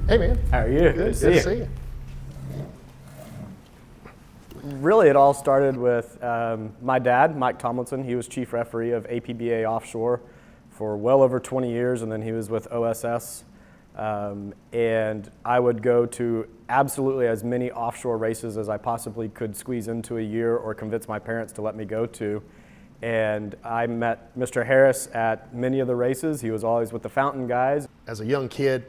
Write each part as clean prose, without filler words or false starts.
Hey, man. How are you? Good to see you. Really, it all started with my dad, Mike Tomlinson. He was chief referee of APBA Offshore for well over 20 years, and then he was with OSS. And I would go to absolutely as many offshore races as I possibly could squeeze into a year or convince my parents to let me go to. And I met Mr. Harris at many of the races. He was always with the Fountain guys. As a young kid,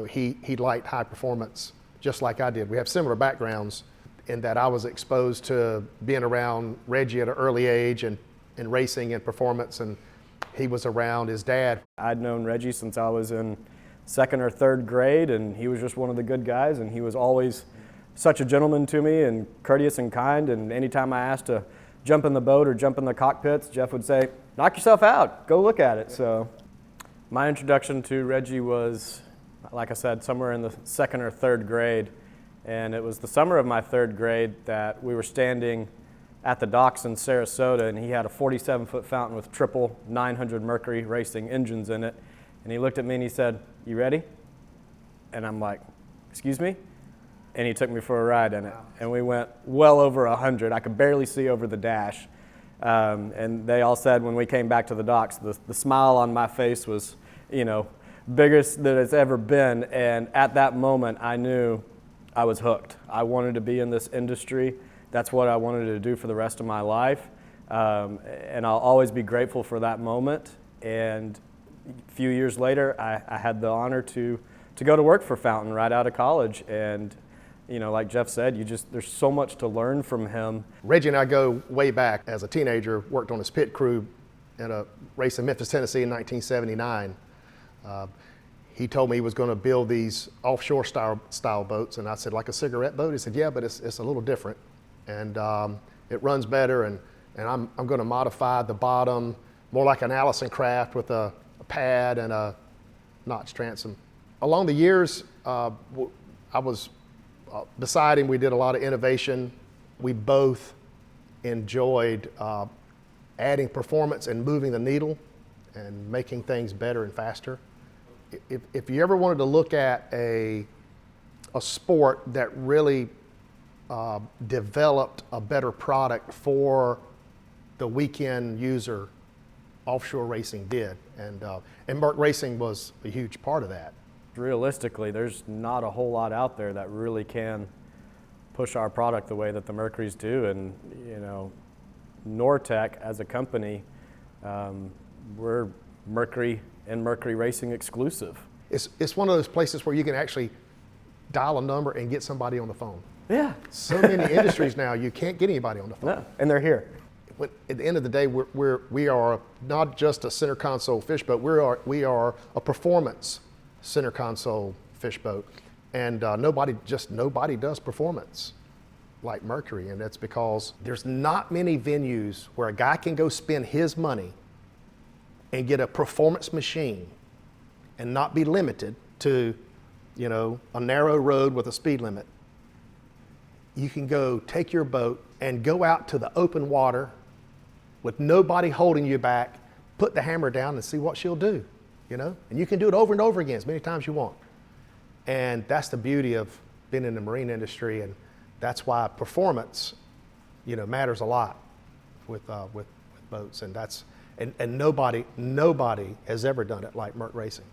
he liked high performance just like I did. We have similar backgrounds in that I was exposed to being around Reggie at an early age and racing and performance, and he was around his dad. I'd known Reggie since I was in second or third grade, and he was just one of the good guys, and he was always such a gentleman to me and courteous and kind. And anytime I asked to jump in the boat or jump in the cockpits, Geoff would say, "Knock yourself out, go look at it." So my introduction to Reggie was, like I said, somewhere in the second or third grade. And it was the summer of my third grade that we were standing at the docks in Sarasota, and he had a 47-foot fountain with triple 900 Mercury Racing engines in it. And he looked at me and he said, "You ready?" And I'm like, "Excuse me?" And he took me for a ride in it. And we went well over 100. I could barely see over the dash. And they all said when we came back to the docks, the smile on my face was, biggest that it's ever been. And at that moment, I knew I was hooked. I wanted to be in this industry. That's what I wanted to do for the rest of my life. And I'll always be grateful for that moment. And a few years later, I had the honor to go to work for Fountain right out of college. And like Geoff said, there's so much to learn from him. Reggie and I go way back. As a teenager, worked on his pit crew in a race in Memphis, Tennessee in 1979. He told me he was going to build these offshore style boats, and I said, "Like a cigarette boat?" He said, "Yeah, but it's a little different, and it runs better, and I'm going to modify the bottom more like an Allison craft with a pad and a notch transom." Along the years, I was beside him. We did a lot of innovation. We both enjoyed adding performance and moving the needle and making things better and faster. If you ever wanted to look at a sport that really developed a better product for the weekend user, offshore racing did, and Mercury Racing was a huge part of that. Realistically, there's not a whole lot out there that really can push our product the way that the Mercuries do. And Nortec as a company, we're Mercury and Mercury Racing exclusive. It's one of those places where you can actually dial a number and get somebody on the phone. Yeah. So many industries now, you can't get anybody on the phone. No, and they're here. But at the end of the day, we are not just a center console fish boat. We are a performance center console fish boat, and nobody does performance like Mercury, and that's because there's not many venues where a guy can go spend his money and get a performance machine and not be limited to, a narrow road with a speed limit. You can go take your boat and go out to the open water with nobody holding you back, put the hammer down and see what she'll do, And you can do it over and over again as many times you want. And that's the beauty of being in the marine industry, and that's why performance, matters a lot with boats, and nobody has ever done it like Mercury Racing.